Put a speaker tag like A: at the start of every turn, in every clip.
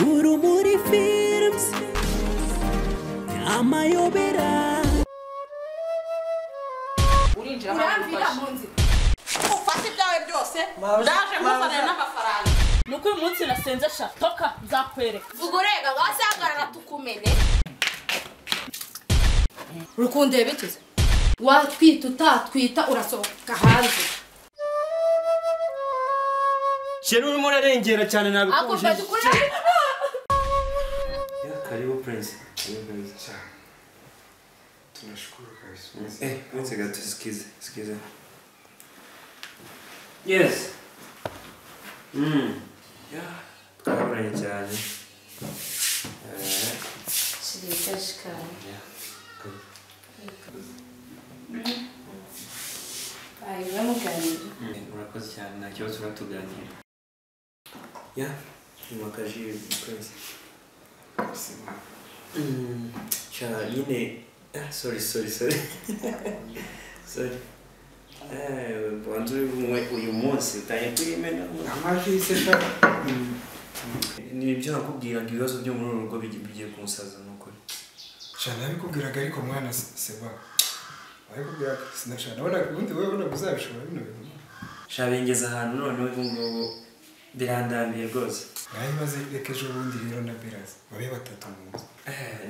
A: Urumuri Films amayobera
B: urinjira munzi ufate byawe byose ndaje muzana n'amafaranga
C: nuko uyu munsi nasenze shatoka nzakwereka
B: ugorega gasagarara tukumene rukunde bikize watwita utatwita urasohoka hanze
D: Chero urimo urarengera cyane nabikuje. Karibu Prince.
E: Tunashukuru kabisa.
D: Prince gato sikize. Yes. Yeah. Karabanye cyane.
B: Shirikashikana. Ai, vamos ganhar.
D: Murakoze cyane nta kibazo turatuganira. Yeah, mwakaji Prince. Cha yine sorry. Sorry. Bantu uyu munsi utaye kwimena
E: Amaji sesha.
D: Ni ibyo nakubwira ibibazo byo muri urugo bigiye kunsaza nuko.
E: Cyane abikubwiraga ariko mwana seba. Abikubwira sinashaka nabona ubundi wewe ubona uzabishobora bino bintu.
D: Shabengeza ahantu none ngo birandambiye rwose.
E: Nayi maze ekeje ubundi rero na Beraza. Babe batatu mu nzu.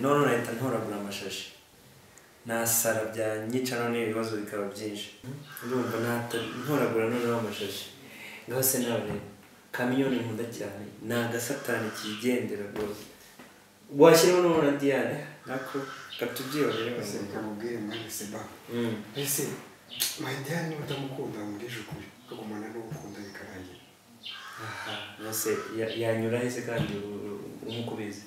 D: None nahita ntoragura amashashi. Nasara bya nyica none ibibazo bikaba byinshi. Ndumva ntoragura none amashashi. Ngase nawe kamiyoni nkunda cyane. Nagasatani kigendera rwose. Washyiraho none Diane nako katubyiyorere
E: Ese kamubwire mwana seba. Ese Diane utamukunda muri jukuri. Kugumana no gukunda bikarangira.
D: Nose yanyura hese kandi umukubizi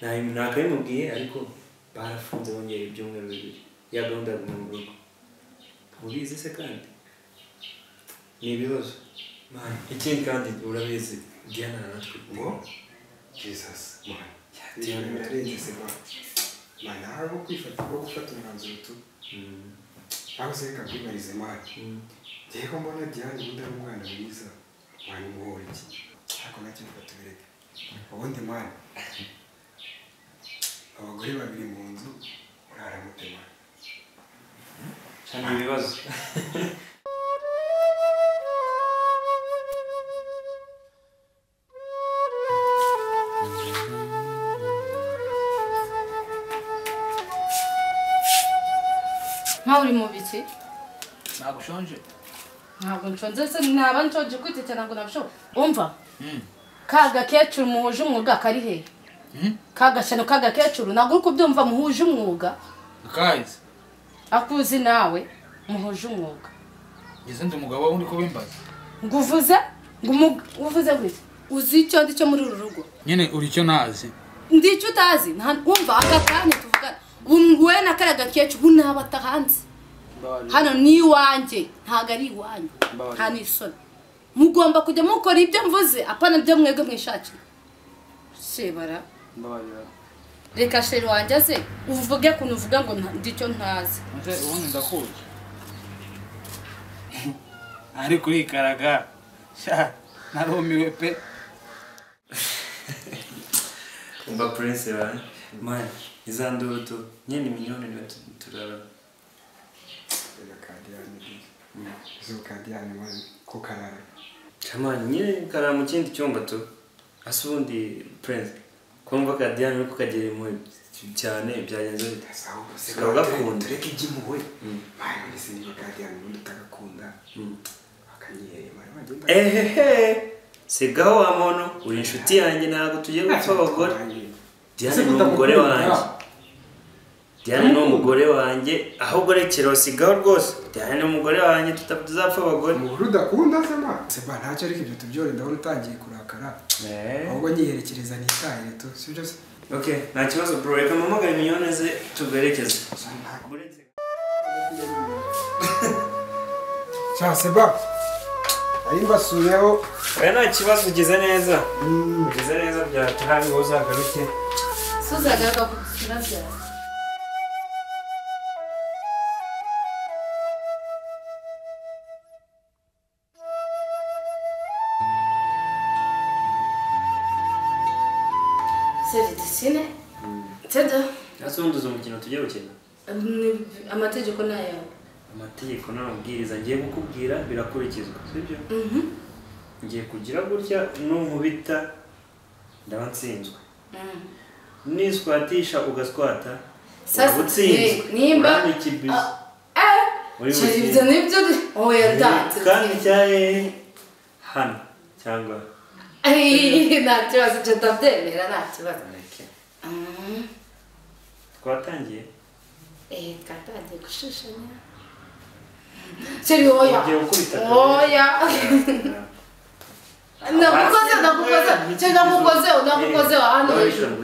D: nakabimubwiye ariko barafunze bongeye ibyumweru bibiri ya gahunda mu rugo ubizi se kandi ni ibibazo ikindi kandi urabizi Diana natwe
E: ngo Jesus man Diana turenze seba man arimo kwifata ko gufata umwanzuro tu aho se kakwibarize man Diego mbona Diana ubundi ari umwana mwiza mwana muhora iki ako nacyo tubireke ubundi mwana abagore babiri mu nzu uraramutema
D: cyane ibibazo
B: nka uri mu biki
C: nagushonje
B: ntabwo nshonje se naba nshonje kwitetera ngo nabishobora umva kaga kecuru muhuje umwuga kari he kaga cyane kaga kecuru ntabwo uri kubyumva muhuje umwuga
C: guys
B: akuzi nawe muhuje umwuga
C: ngeze ndi umugabo wundi ko bimbaza
B: nguvuze nguvuze gute uzi icyo ndi cyo muri uru rugo
C: nyene uri cyo nazi
B: ndi icyo utazi wumva aka kanya tuvugana wowe na karaga kecuru nabata hanze hano ni iwanjye ntago ari iwanjye nta n'isoni mugomba kujya mukora ibyo mvuze apana byo mwebwe mwishakira shebara reka sheri wanjye aze uvuge kuntu uvuga ngo ndi icyo ntazi
C: ubundi ndakuzi ari kurikaraga sha narumiwe pe
D: umva Prince man izanduto nyene minyone niwe turara
E: Zukadiane mwana ko karara
D: Chamani nyine kara mu kindi cyumba tu asubundi Prince kumva ka Diane ko kagere mu cyane byagenze
E: sawa gakunda reka igimuwe mwana nise niba Diane undi utagakunda akanyeye mwana bagenda
D: sigaho wa mono uri inshuti yanjye ntago tugiye gupfa abagore Diane ni umugore wanjye Diane ni umugore wanjye ahubwo rekero sigaho rwose Diane ni umugore wanjye tutazapfa abagore
E: mu rudakunda sema ntacyo ariko ibyo tubyore ndabona utangiye kurakara ahubwo nyiherekereza nitahire tu sibyo se
D: okay nta kibazo bro reka mpamagare minyoneze tuberekeze
E: Ciao seba ari mbasuyeho
D: nta kibazo ugize neza byatahabi uzagaruke
B: suzagaga kukirazya Seridisine. Tada.
D: Ase undi zo mukino tujye gukina.
B: Amategeko nayo.
D: Amategeko n'amabwiriza ngiye gukubwira birakurikizwa, sibyo? Ngiye kugira gutya n'umubita ndabatsinzwe. Niswatisha ugaswata.
B: Sasa nimba Chiriza nibyo oya ndatse.
D: Kandi cyaye hano cyangwa
B: nta kibazo cyo ndabyemera nta kibazo.
D: Twatangiye?
B: Twatangiye gushishanya. Chiri oya. Oya. Nakukoze hano hejuru.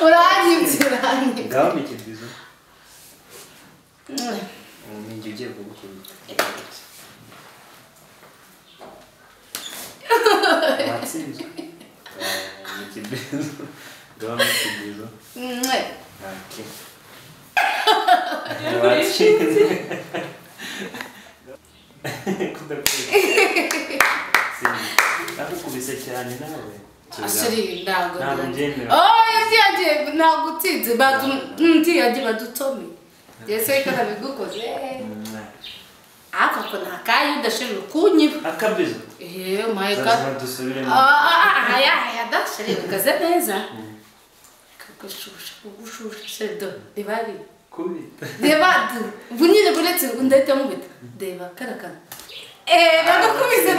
B: Uranyibye.
D: Ngaho mikibizo. Mingi ugiye kugukubita. Watsinze. Mikibizo. Ngaho mikibizo. Okay. Watsinze. Nakukubise cyane nawe.
B: Ashiri ndago.
D: Namugendera.
B: Yagiye nagutsinze yagiye badutomi. Yese ikana bigukoze. Akako nakaye udashirira kunyiba.
D: Akabizo.
B: My God. Aya dashiri ukaze neza. Kagushusha sedo. Debali.
D: Kubita.
B: Debadu. Bunyine buretse ndahita mubita. Deba karakana. Bagukubise.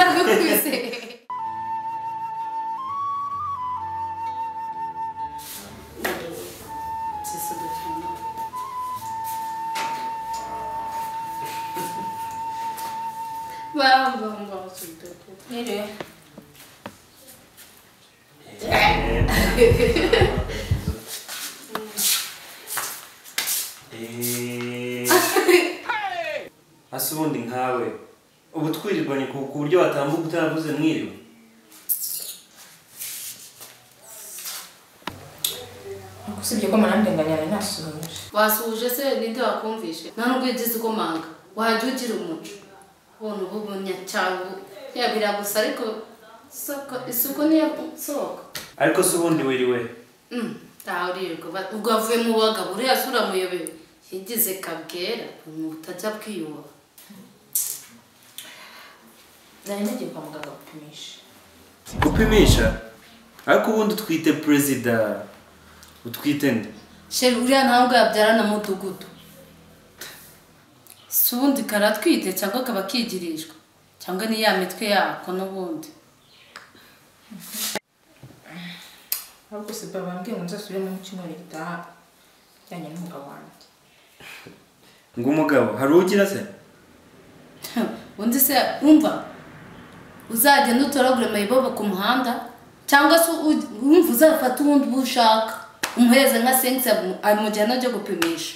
B: Vamos, Mire.
D: Asubundi nkawe ubu twirirwanye ku buryo batambuka utavuze mwiriwe.
F: Usibye ko manandenganya nasuje.
B: Wasuje se ninde wakumvishe? Nta nubwo yagize ko manga. Waje ugira umuco. Bona ubunya cyangu yabira gusa ariko isuko niyo soko.
D: Ariko subundi wiriwe.
B: Taurigo ubwo avuye mu bagabo uri asura muyobe. Yigize kabwera umutajya bwiyuba.
F: Nagiye kwa muganga gupimisha.
D: Gupimisha? Ariko ubundi twite president. Utwite nde?
B: Sheri uriya ntabwo yabyara na mudugudu. Subundi karatwite cyangwa kaba kigirishwa cyangwa ni ya mitwe yako n'ubundi.
F: Ahubwo se babambwiye ngo nzasubire mu cyumweru gitaha cyanye n'umugabo wanjye.
D: Ngo umugabo hari ugira se?
B: Undi se umva uzajya nutoragure mayibobo ku muhanda cyangwa se umva uzafata ubundi bushaka umuheza nka sense amujyana ajya gupimisha.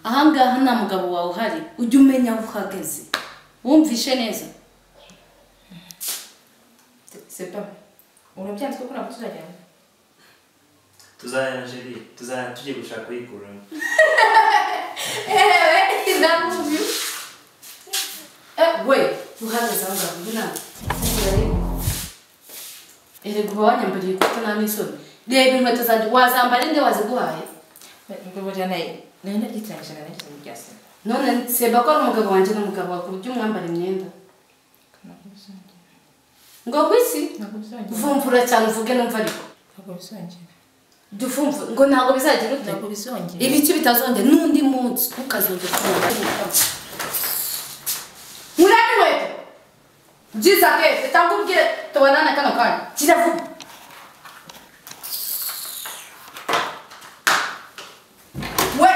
B: Ahangaha nta mugabo wawe uhari ujye umenya aho uhagaze wumvishe neza.
F: Sepa urabyanze ko ntabwo tuzajyana.
D: Tuzajyana Jeri, tujye gushaka uyikuramo.
B: Ndamubi. We uhagaze aho ngaho mbona. Erego wanyambariye kuko nta n'isoni. Reba inkweto zanjye wazambara inde waziguhaye.
F: Ngo bajyana nenda gitangishana neza mu byase.
B: None seba ko umugabo wanjye n'umugabo wakurya umwambara imyenda. Ngo kwisi? Vumvura cyane uvuge numva ariko.
F: Ntabwo bizongera.
B: Dufumva ngo ntabwo bizagira ute.
F: Ntabwo bizongera.
B: Ibiki bitazongera n'undi munsi ukazongera kubona. Muraniwe. Jiza ke tambubwire tubonana kano kanya. Kiravuga. We.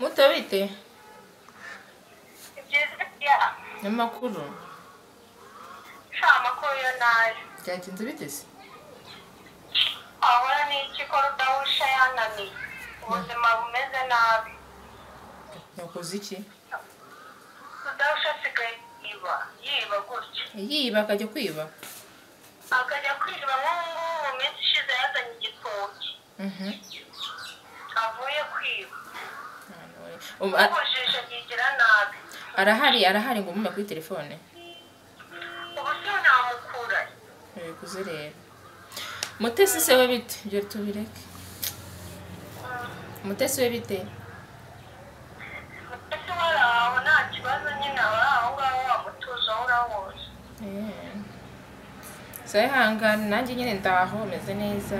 F: Mutabite. Amakuru.
G: Amakuru yo naje.
F: Byagenze bite se?
G: Ahora ni ikikora udahusha yananiye. Ubuzima bumeze nabi.
F: Yakoze iki?
G: Udahusha asigaye yiba gutya.
F: Yiba akajya kwiba.
G: Akajya kwiba nk'ubu mu minsi ishize yazanye igitoki. Avuye kwiba. ubujije yigira nabi.
F: arahari ngo umume kuri telefone.
G: Ubu se namukura.
F: Kuzerera. Mutesi se we bite? Ibyo tubireke. Mutesi we bite?
G: Mutesi waraho nta kibazo nyine aho ngaho wamutuza urabose.
F: Sayihangane nanjye nyine ndaho meze neza.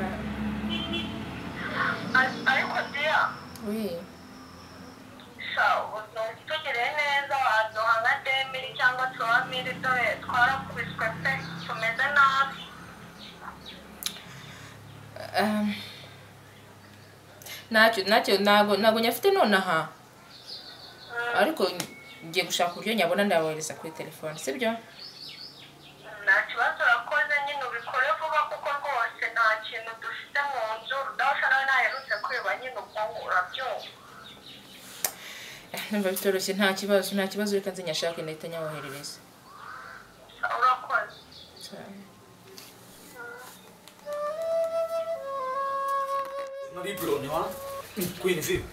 G: Ariko dia.
F: Oui.
G: Sawa, tugire neza waduha nka 10,000 cyangwa 3,000 dore twarakubiswe pe tumeze nabi.
F: Nacyo ntabwo nyafite nonaha. Ariko ngiye gushaka uburyo nyabona ndabohereza kuri telefone sibyo?
G: Nta kibazo urakoze nyine ubikore vuba kuko rwose nta kintu dufite mu nzu udashobora nawe naherutse kwiba nyine ubwonko urabyumva.
F: Numva bitoroshye nta kibazo reka nze nyashake ndahita nyawoherereza.
G: Urakoze.
C: Nari drone wa? Queen vipi?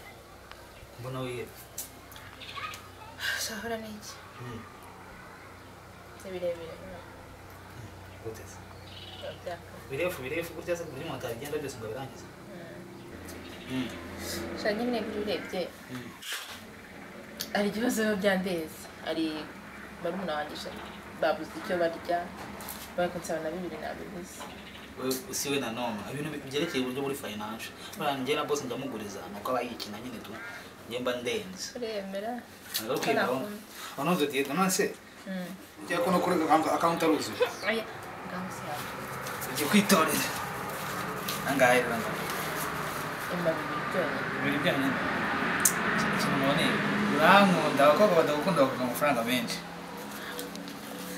C: Mbona wewe?
F: Sahara niki? Birebire.
C: Guteze. Birefu guteze kuri moto agenda byose ngo birangize.
F: Shanye nyine birebye. Ari ikibazo byandeze. Ari barumuna wanjye babuze icyo barya. Bakonsaba na 2 nabibuze.
C: Usiwe na noma. Ibintu byerekeye uburyo muri financial. Baranje na boss ndamuguriza nuko abayikina nyine tu. Njemba ndenze.
F: Uremera?
C: Okay, ono zo dieta nase. Ya kono kuri account aruzo.
F: Aya, ngamsa.
C: Ugiye kwitorera. Angahe ranga.
F: Imba
C: Bibijyanye. Kinone. Urankunda abakobwa badakunda kuvuga amafaranga menshi.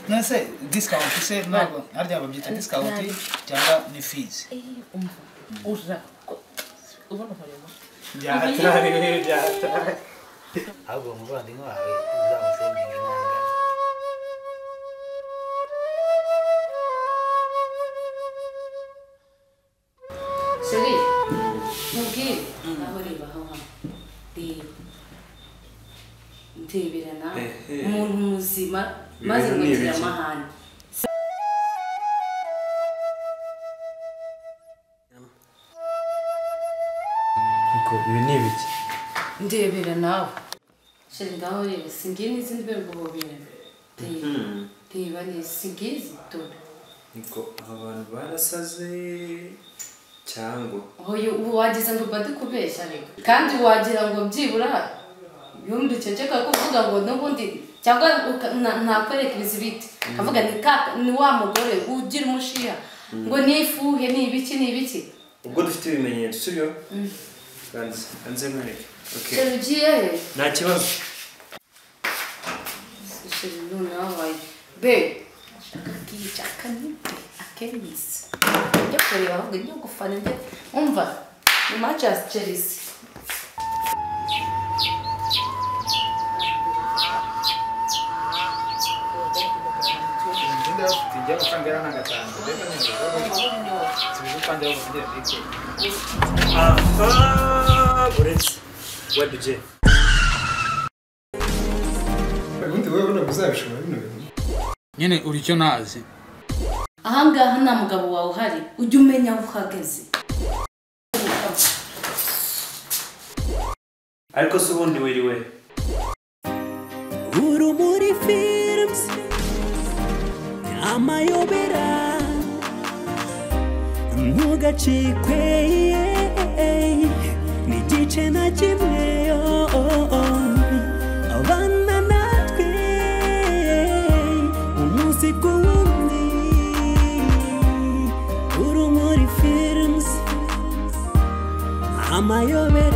C: Nase discount se ntabwo harya babyita discount cyangwa ni fees.
F: Ura. Ubona harimo.
C: Byatari. Ahubwo umuvandimwe wawe uzamusendinga inanga.
B: Seri, mubwire aho reba aho hano. Ndebera umuntu muzima maze ngira amahane.
D: Ibi ni ibiki?
B: Ndebera nawe. Seri ngaho reba singiye n'izindi ngo bobere. Teba ni singizi to.
D: Niko abantu barasaze cyangwa
B: ubu wagize ngo bade kubeshya reka kandi wagira ngo byibura yumva ceceka kuvuga ngo n'ubundi cyangwa ntakwereka ibizibiti kavuga ni wa mugore ugira umushiya ngo nifuhe n'ibiki
D: ubwo dufite ibimenyetso sibyo kanze mwereke okay
B: serugiye
D: nta kibazo
B: none wabaye be akakijaka ni akenisi njya kureba ahubwo njya gufana njye umva ni Manchester Chelsea
C: Tijya gufanga na gatanu reka neza tuzupande aho ndetse
D: buretse webje
E: ubundi wowe ubona uzabishobora bino bintu
C: nyine uri cyo nazi
B: ahangaha nta mugabo wawe uhari ujye umenya aho uhagaze
D: ariko se ubundi wiriwe
A: Urumuri Films amayobera ntugacikwe n'igice na kimwe abana natwe umunsi ku wundi Urumuri Films amayobera